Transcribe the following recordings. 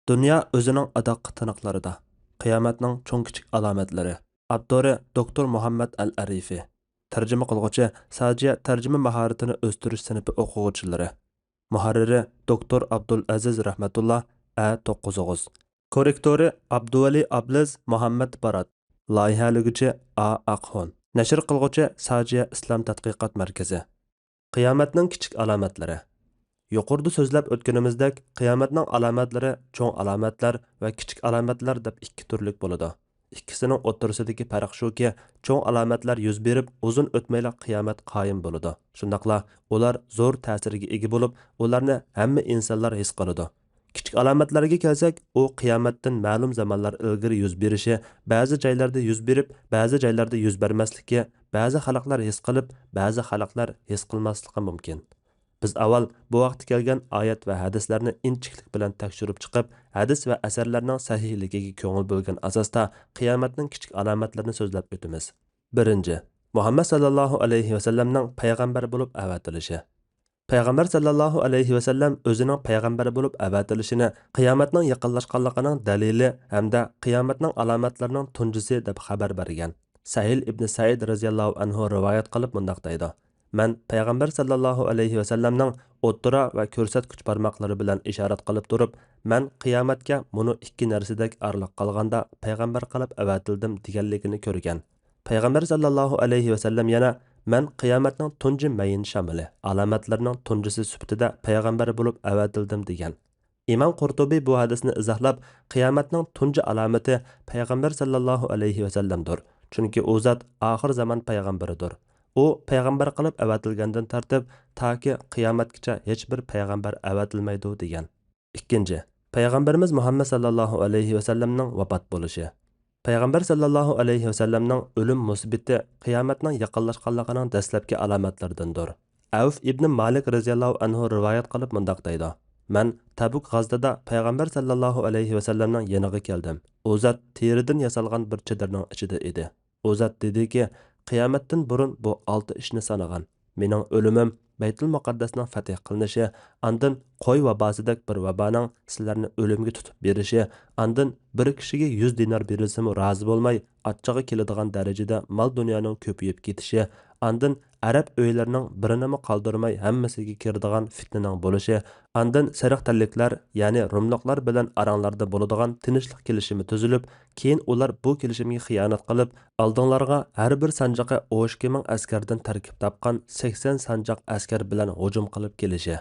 Dünya özünün adaq tınıqlarida. Qiyomatning cho'ng kichik alomatlari. Avtori Doktor Muhammad Al-Arifi. Tarjima qilguvchi Sajiya tarjima mahoratini o'stirish sinfi o'quvchilari. Muharriri Doktor Abdul Aziz Rahmatullah A9. Korrektori Abduvali Abliz Muhammad Barat. Loyihaligüchi A Aqxon. Nashr qilguvchi Sajiya Islom tadqiqot markazi. Qiyomatning kichik alomatlari. Yuqorida so'zlab o'tganimizdek, qiyomatning alomatlari cho'ng alomatlar va kichik alomatlar deb ikki turlik bo'ladi. Ikkisining o'rtasidagi farq shuki, cho'ng alomatlar yuz berib, uzun o'tmayla qiyomat qoyim bo'ladi. Shundaqla ular zo'r ta'sirga ega bo'lib, ularni hamma insonlar his qiladi. Kichik alomatlarga kelsak, u qiyomatdan ma'lum zamonlar ilgari yuz berishi, ba'zi joylarda yuz berib, ba'zi joylarda yuz bermasligi, ba'zi xalqlar his qilib, ba'zi xalqlar his qilmasligi mumkin. Biz avval bu vaqtga kelgan oyat va hadislarni inchiqlik bilan tekshirib chiqib, hadis va asarlarning sahihligiga ko'ngil bo'lgan asosda qiyomatning kichik alomatlarini so'zlab o'tamiz. Birinchi, Muhammad sallallohu alayhi va sallamning payg'ambar bo'lib avatilishi. Payg'ambar sallallohu alayhi va sallam o'zining payg'ambar bo'lib avatilishini qiyomatning yaqinlashganligining dalili hamda qiyomatning alomatlarining tunjisi deb xabar bergan. Sahil ibn Said radhiyallohu anhu rivoyat qilib mundaq deydi: "Men payg'ambar sallallohu alayhi va sallamning o'ttira va ko'rsatkuch barmoqlari bilan ishorat qilib turib, men qiyomatga buni ikki narsadek arliq qolganda payg'ambar qilib avatildim deganligini ko'rgan." Payg'ambar sallallohu alayhi va sallam yana men qiyomatning tunji mayin shamili, alomatlarining tunjisi sifatida payg'ambar bo'lib avatildim degan. Imom Qurtubi bu hadisni izohlab, qiyomatning tunji alomati payg'ambar sallallohu alayhi va sallamdir. Chunki u zot oxir zamon payg'ambaridir. U payg'ambar qilib avatilgandan tartib toki qiyomatgacha hech bir payg'ambar avatilmaydi degan. Ikkinchi, payg'ambarimiz Muhammad sallallohu alayhi va sallamning vafot bo'lishi. Payg'ambar sallallohu alayhi va sallamning o'lim musibati qiyomatning yaqinlashganligining dastlabki alomatlaridandir. Avf ibn Malik radhiyallohu anhu rivoyat qilib mundaq deydi: "Men Tabuk g'azotida payg'ambar sallallohu alayhi va sallamning yoniga keldim. U zot teridan yasalgan bir chidirning ichida edi. U zot dediki, qiyomatdan burun bu 6 ishni sanagan. Mening o'limim, Baytul Muqaddasning fath qilinishi, andin qo'y vabosidek bir vaboning sizlarni o'limga tutib berishi, andin bir kishiga 100 dinar berilsa-mu rozi bo'lmay, achchig'i keladigan darajada mol dunyoning ko'payib ketishi, andin arab o'ylarining birini qoldirmay hammasiga kiradigan fitnaning bo'lishi, andin sariq talliklar, ya'ni rumliqlar bilan aranglarda bo'ladigan tinchlik kelishimi tuzilib, keyin ular bu kelishimga xiyonat qilib, oldinlarga har bir sanjoqqa 12 ming askardan tarkib topgan 80 sanjoq askar bilan hujum qilib kelishi.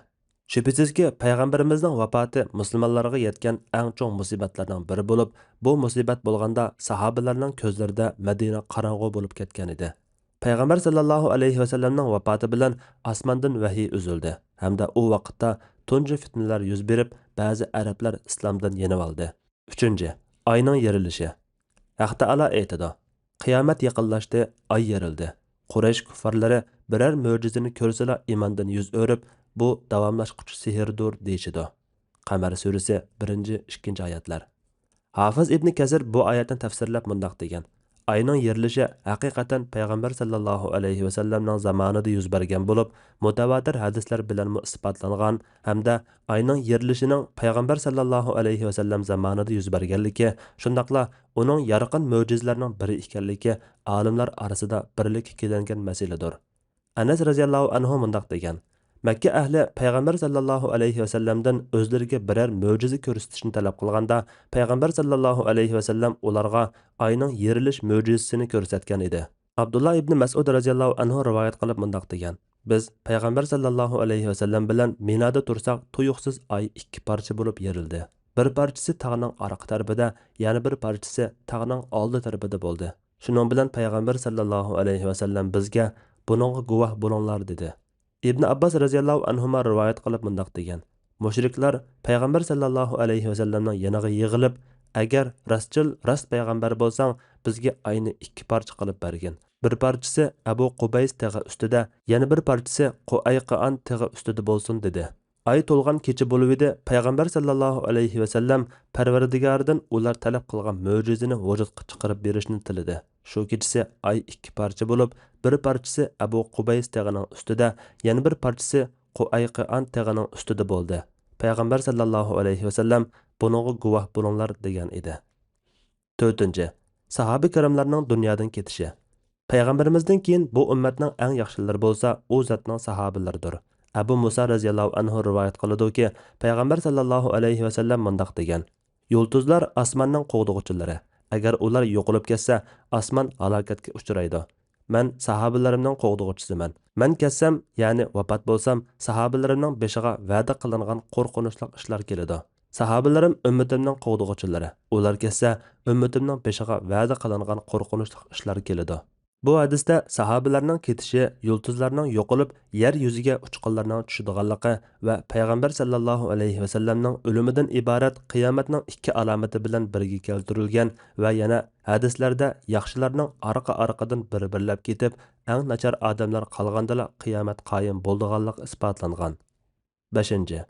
Shübhisizki, payg'ambarimizning vafoti musulmonlarga yetgan eng cho'ng musibatlardan biri bo'lib, bu musibat bo'lganda sahobalarning ko'zlarida Madina qorong'u bo'lib ketgan edi. Payg'ambar sallallohu alayhi va sallamning vafoti bilan osmondan vahiy uzildi hamda u vaqtda tunji fitnalar yuz berib, ba'zi arablar islomdan yenib oldi. Uchinchi, oyning yerilishi. Haq Taala aytadi: "Qiyomat yaqinlashdi, oy yerildi. Quraysh kuffarlari biror mo'jizani ko'rsala imondan yuz o'rib, bu davomlashquchi sehrdir" deyishidi. Qamar surasi 1-2 oyatlar. Hafiz ibn Kasir bu oyatni tafsirlab mundaq degan: Ayning yerilishi haqiqatan payg'ambar sallallohu alayhi va sallamning zamonida yuz bergan bo'lib, mutawatir hadislar bilan isbotlangan hamda ayning yerilishining payg'ambar sallallohu alayhi va sallam zamonida yuz berganligi, shundaqla uning yorqin mo'jizalarining biri ekanligi olimlar orasida birlik kelingan masaladir. Anas radhiyallohu anhu mundaq degan: Makka ahli payg'ambar sallallohu alayhi va sallamdan o'zlariga biror mo'jiza ko'rsatishni talab qilganda, payg'ambar sallallohu alayhi va sallam ularga oyning yerilish mo'jizasini ko'rsatgan edi. Abdullah ibn Mas'ud radhiyallohu anhu rivoyat qilib mundaq degan: Biz payg'ambar sallallohu alayhi va sallam bilan Minoda tursak, tuyuqsiz oy ikki parcha bo'lib yerildi. Bir parchasi tog'ning orqa tarafida, yana bir parchasi tog'ning oldi tarafida bo'ldi. Shuning bilan payg'ambar sallallohu alayhi va sallam bizga buningga guvoh bo'linglar dedi. Ibn Abbas radhiyallohu anhuma rivoyat qilib mundaq degan: Mushriklar payg'ambar sallallohu alayhi va sallamning yoniga yig'ilib, agar rost payg'ambar bo'lsang, bizga ayni ikki parcha qilib bergin. Bir parchasi Abu Qubays tag'i ustida, yana bir parchasi Qu'ayqan tag'i ustida bo'lsin dedi. Ay to'lgan kecha bo'lib edi, payg'ambar sallallohu alayhi va sallam Parvardigordan ular talab qilgan mo'jizani vujudga chiqarib berishni tiladi. Shu kechasi ay ikki parcha bo'lib, bir parchasi Abu Qubays tag'ining ustida, yana bir parchasi Qu'ayqan tag'ining ustida bo'ldi. Payg'ambar sallallohu alayhi va sallam buningga guvoh bo'linglar degan edi. 4. Sahoba kiramlarning dunyodan ketishi. Payg'ambarimizdan keyin bu ummatning eng yaxshilari bo'lsa, u zotning sahobalaridir. Abu Musa radhiyallohu anhu rivoyat qiladi-ki, payg'ambar sallallohu alayhi va sallam mundaq degan: "Yulduzlar osmonning qo'g'dug'uchilari. Agar ular yo'qolib ketsa, osmon halokatga uchraydi. Men sahobalarimning qo'g'dug'uchisiman. Men ketsam, ya'ni vafot bo'lsam, sahobalarimning beshiga va'da qilingan qo'rqinchli ishlar keladi. Sahobalarim ummatimning qo'g'dug'uchilari. Ular ketsa, ummatimning beshiga va'da qilingan qo'rqinchli ishlar keladi." Bu hadisda sahobalarning ketishi, yulduzlarning yo'qolib, yer yuziga uchqunlarning tushadiganligi va payg'ambar sallallohu alayhi va sallamning o'limidan iborat qiyomatning ikki alomati bilan birga keltirilgan va yana hadislarda yaxshilarning orqa-orqadan bir-birlab ketib, eng nachar odamlar qolgandala qiyomat qoyim bo'lganligi isbotlangan. 5.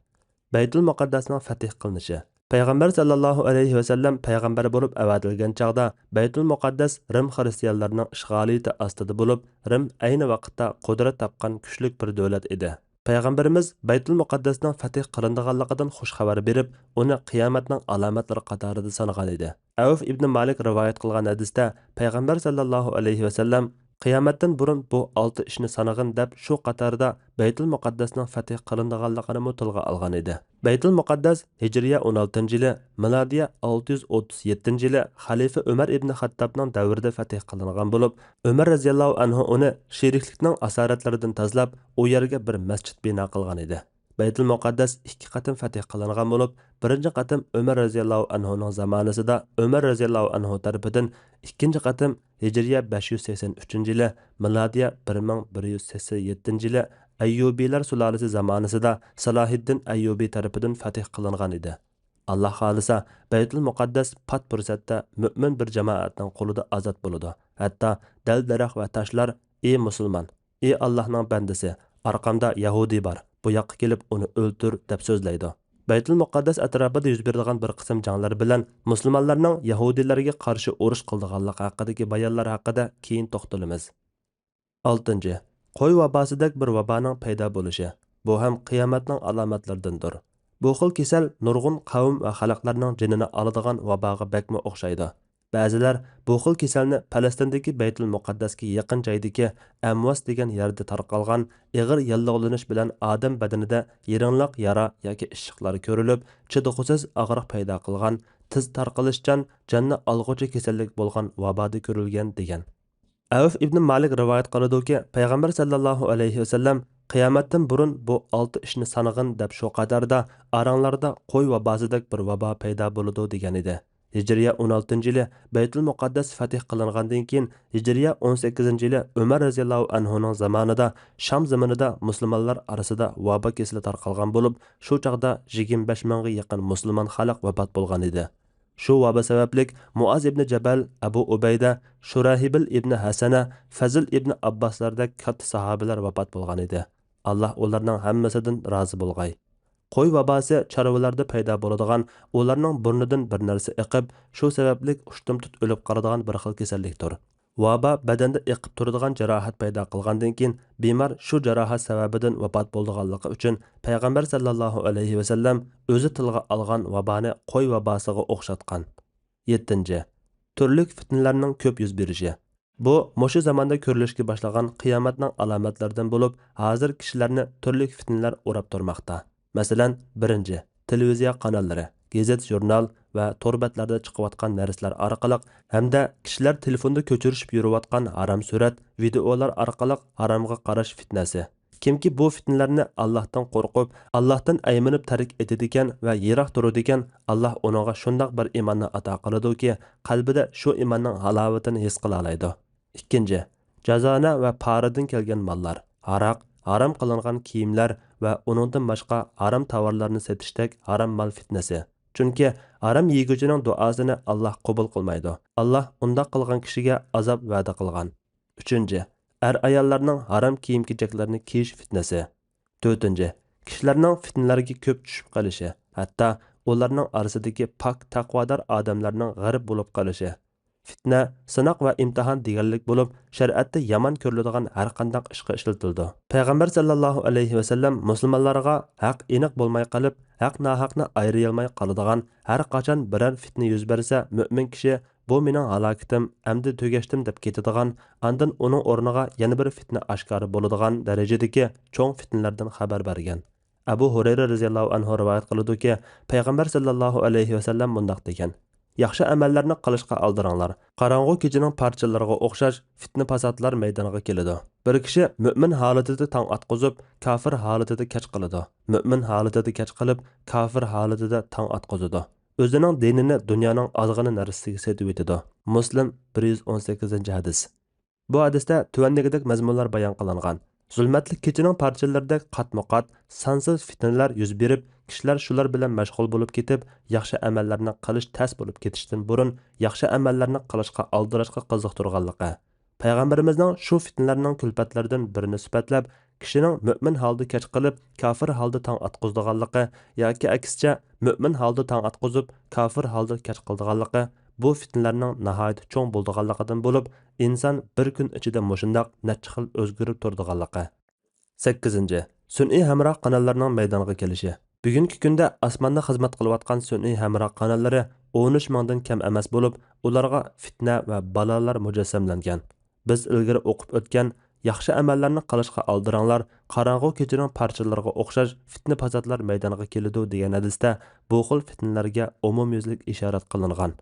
Baytul Muqaddasning fath qilinishi. Payg'ambar sallallohu alayhi va sallam payg'ambar bo'lib avatilgan chaqda Baytul Muqaddas Rim xristianlarining ishg'oliyati ostida bo'lib, Rim ayni vaqtda qudrat topgan kuchli bir davlat edi. Payg'ambarimiz Baytul Muqaddasning fath qilinganligidan xush xabar berib, uni qiyomatning alomatlari qatorida sanagan edi. Avf ibn Malik rivoyat qilgan hadisda payg'ambar sallallohu alayhi va sallam qiyomatdan burun bu 6 ishni sanag'in deb shu qatorda Baytul Muqaddasning fath qilinganligini tilga olgan edi. Baytul Muqaddas Hijriya 16-yili, milodiya 637-yili xalifa Umar ibn Xattobning davrida fath qilingan bo'lib, Umar radhiyallohu anhu uni sheriklikning asoratlaridan tozalab, u yerga bir masjid bino qilgan edi. Baytul Muqaddas 2 qatim fath qilingan bo'lib, birinchi qatim Umar radhiyallohu anhuning zamonasida Umar radhiyallohu anhu tarafidan, ikkinchi qatim Hijriya 583-yili, milodiya 1187-yili Ayyubiylar sulolasi zamonasida Salohiddin Ayyubiy tarafidan fath qilingan edi. Alloh xolisa Baytul Muqaddas pat fursatda mu'min bir jamoatning qo'lida ozod bo'ladi. Hatto dal-daraxt va toshlar: "Ey musulmon, ey Allohning bandasi, orqamda Yahudi bor. Bu yoqqa kelib uni o'ldir" deb so'zlaydi. Baytul Muqaddas atrofida yuz bergan bir qism janglar bilan musulmonlarning Yahudilarga qarshi urush qildiganligi haqidagi bayonlar haqida keyin to'xtalamiz. 6. Qo'y vabosidek bir vaboning paydo bo'lishi. Bu ham qiyomatning alomatlaridandir. Bu xil kasal nurg'un qavm va xalqlarning jinini oladigan vaboga bakma o'xshaydi. Ba'zilar bu xil kasalni Falastindagi Baytul Muqaddasga yaqin joydagi Amwas degan yerda tarqalgan ig'ir yallig'lanish bilan odam badanida yirinliq yara yoki ishiqlar ko'rilib, chidag'usiz og'riq paydo qilgan, tiz tarqalishchan, janni olg'uchi kasallik bo'lgan vaboda ko'rilgan degan. Avf ibn Malik rivoyat qiladi-ki, payg'ambar sallallohu alayhi va sallam qiyomatdan burun bu 6 ishni sanag'in deb shu qatorda oranglarda qo'y vabosidek bir vabo paydo bo'ladi degan edi. Hijriya 16-yili Baytul Muqaddas fath qilingandan keyin Hijriya 18-yili Umar radhiyallohu anhuning zamonida Sham zaminida musulmonlar orasida vabo kasali tarqalgan bo'lib, shu chaqda 25 mingga yaqin musulmon xalq vafot bo'lgan edi. Shu vabo sabablik Muaz ibn Jabal, Abu Ubayda, Shurahibil ibn Hasana, Fazil ibn Abbaslardek katta sahobalar vafot bo'lgan edi. Alloh ularning hammasidan rozi bo'lg'ay. Qo'y vabosi chorvalarda paydo bo'ladigan, ularning burnidan bir narsa iqib, shu sabablik ushtumtut o'lib qoladigan bir xil kasallikdir. Vabo badanda iqib turadigan jarohat paydo qilgandan keyin bemor shu jarohat sababidan vafot bo'lganligi uchun payg'ambar sallallohu alayhi va sallam o'zi tilga olgan vaboni qo'y vabosiga o'xshatgan. 7. Turli fitnalarning ko'p yuz berishi. Bu mushu zamonda ko'rilishga boshlagan qiyomatning alomatlaridan bo'lib, hozir kishilarni turli fitnalar o'rab turmoqda. Masalan, 1. Televiziya kanallari, gazet, jurnal va torbatlarda chiqayotgan narsalar orqali hamda kishilar telefonda ko'chirishib yurayotgan harom surat, videolar orqali haromga qarash fitnasi. Kimki bu fitnalarni Allohdan qo'rqib, Allohdan ayminib tark etadigan va yiroq turadigan, Alloh uninga shundoq bir iymonni ato qiladiki, qalbida shu iymonning halovatini his qila oladi. 2. Jazona va paradan kelgan mollar, aroq, harom qilingan kiyimlar va uningdan boshqa harom tovarlarni sotishdek harom mol fitnasi. Chunki harom yeguchining duosini Alloh qabul qilmaydi. Alloh undaq qilgan kishiga azob va'da qilgan. 3. Ayollarning harom kiyim-kechaklarni kiyish fitnasi. 4. Kishilarning fitnalarga ko'p tushib qolishi, hatto ularning orasidagi pok taqvodor odamlarning g'arib bo'lib qolishi. Fitna, sinoq va imtihon deganlik bo'lib, shariatda yomon ko'riladigan har qanday ishga ishlatildi. Payg'ambar sallallohu alayhi vasallam musulmonlarga haq aniq bo'lmay qolib, haq nohaqni ayriy olmay qoladigan har qachon biror fitna yuz bersa, mo'min kishi bu mening halokatim, amdi tugashdim deb ketadigan, andin uning o'rniga yana bir fitna oshkora bo'ladigan darajadagi cho'ng fitnalardan xabar bergan. Abu Hurayra radhiyallohu anhu rivoyat qiladi-ki, payg'ambar sallallohu alayhi vasallam bundoq degan: Yaxshi amallarni qilishga aldiranglar. Qarong'u kechining parchalariga o'xshash fitna fasodlar maydoniga keladi. Bir kishi mo'min holatida tong atqizib, kofir holatida kech qiladi. Mo'min holatida kech qilib, kofir holatida tong atqizadi. O'zining dinini dunyoning ozg'ini narsasiga setib etadi. Muslim 118-hadis. Bu hadisda tuvandagidek mazmunlar bayon qilingan. Zulmatli kechining parchalaridek qatma-qat, sansiz fitnalar yuz berib, kishilar shular bilan mashg'ul bo'lib ketib, yaxshi amallarni qilish tas bo'lib ketishdan burun yaxshi amallarni qilishga aldirashga qiziqtirganligi. Payg'ambarimizning shu fitnalarning kulpatlaridan birini sifatlab, kishining mo'min holda kech qilib, kofir holda tong atqizdiganligi yoki aksicha mo'min holda tong atqizib, kofir holda kech qildiganligi bu fitnalarning nihoyat cho'ng bo'ldiganligidan bo'lib, inson bir kun ichida mushundoq necha xil o'zgarib turdiganligi. 8. Sun'iy hamroh kanallarining maydonga kelishi. Bugungi kunda osmonda xizmat qilayotgan sun'iy hamroh kanallari 13 mingdan kam emas bo'lib, ularga fitna va balolar mujassamlangan. Biz ilgari o'qib o'tgan yaxshi amallarni qilishga aldiranglar, qarong'u kechining parchalariga o'xshash fitna fasodlar maydoniga keladi degan hadisda bu xil fitnalarga umumyuzlik ishorat qilingan.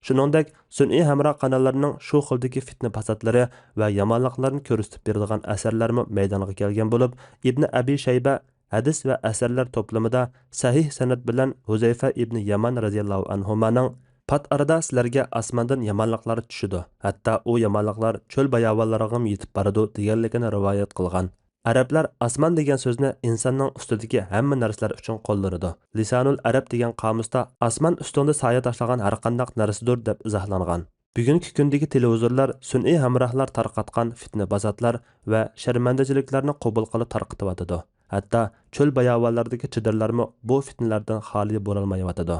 Shuningdek, sun'iy hamroh kanallarining shu xildagi fitna fasodlari va yomonliklarni ko'rsatib beradigan asarlarmi maydonga kelgan bo'lib, Ibn Abi Shayba hadis va asarlar to'plamida sahih sanad bilan Huzayfa ibn Yaman radhiyallohu anhumaning pat arada sizlarga osmondan yomonliklar tushidi. Hatto u yomonliklar cho'l bayovonlariga yetib boradi deganligini rivoyat qilgan. Arablar osmon degan so'zni insonning ustidagi hamma narsalar uchun qo'llanadi. Lisanul Arab degan qomusda osmon ustida soya tashlagan har qanday narsadir deb izohlangan. Bugungi kundagi televizorlar sun'iy hamrohlar tarqatgan fitna fasodlar va sharmandachiliklarni qabul qilib tarqatyotadi. Hatto cho'l bayovonlaridagi chidirlarmi bu fitnalardan xoli bo'lolmayotadi.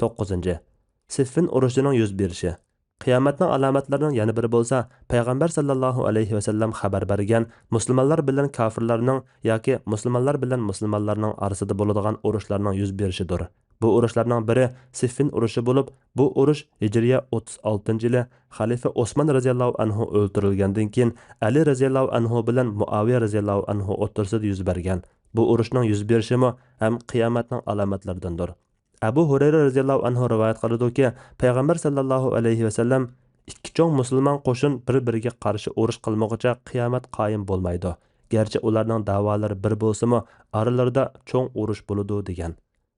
9. Siffin urushining yuz berishi. Qiyomatning alomatlarining yana biri bo'lsa, payg'ambar sallallohu alayhi vasallam xabar bergan musulmonlar bilan kofirlarning yoki musulmonlar bilan musulmonlarning orasida bo'ladigan urushlarning yuz berishidir. Bu urushlarning biri Siffin urushi bo'lib, bu urush Hijriya 36-yili xalifa Osman radhiyallohu anhu o'ldirilgandan keyin Ali radhiyallohu anhu bilan Muaviya radhiyallohu anhu o'rtasida yuz bergan. Bu urushning yuz berishimi ham qiyomatning alomatlaridandir. Abu Hurayra radhiyallohu anhu rivoyat qiladi-ki, payg'ambar sallallohu alayhi vasallam ikki cho'ng musulmon qo'shin bir-biriga qarshi urush qilmoqcha qiyomat qoyim bo'lmaydi. Garchi ularning da'volari bir bo'lsa-mu, oralarida cho'ng urush bo'ladi degan.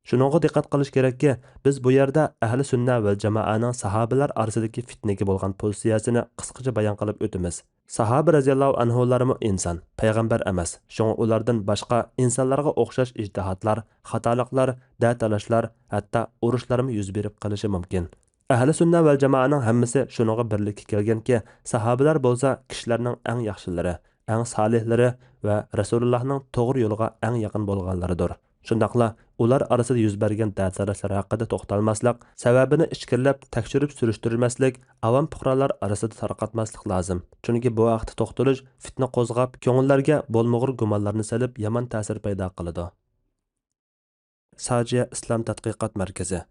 Shuningga diqqat qilish kerakki, biz bu yerda ahli sunna va jamoaning sahobalar orasidagi fitnaga bo'lgan pozitsiyasini qisqacha bayon qilib o'tamiz. Sahoba radhiyallohu anhularmi inson, payg'ambar emas. Shunga ulardan boshqa insonlarga o'xshash ijtihodlar, xatoliklar, da'talashlar, hatto urushlarmi yuz berib qilishi mumkin. Ahli sunna va jamoaning hammasi shunga birlikka kelganki, sahobalar bo'lsa kishilarning eng yaxshilari, eng solihlari va Rasulullohning to'g'ri yo'liga eng yaqin bo'lganlaridir. Shundaqla ular orasida yuz bergan da'talashlar haqida to'xtalmaslik, sababini ichkirlab tekshirib surishtirmaslik, avam fuqarolar orasida tarqatmaslik lozim. Chunki bu vaqtda to'xtalish fitna qo'zg'ab, ko'ngillarga bo'lmag'ur gumonlarni salib, yomon ta'sir paydo qiladi. Sajiya Islom tadqiqot markazi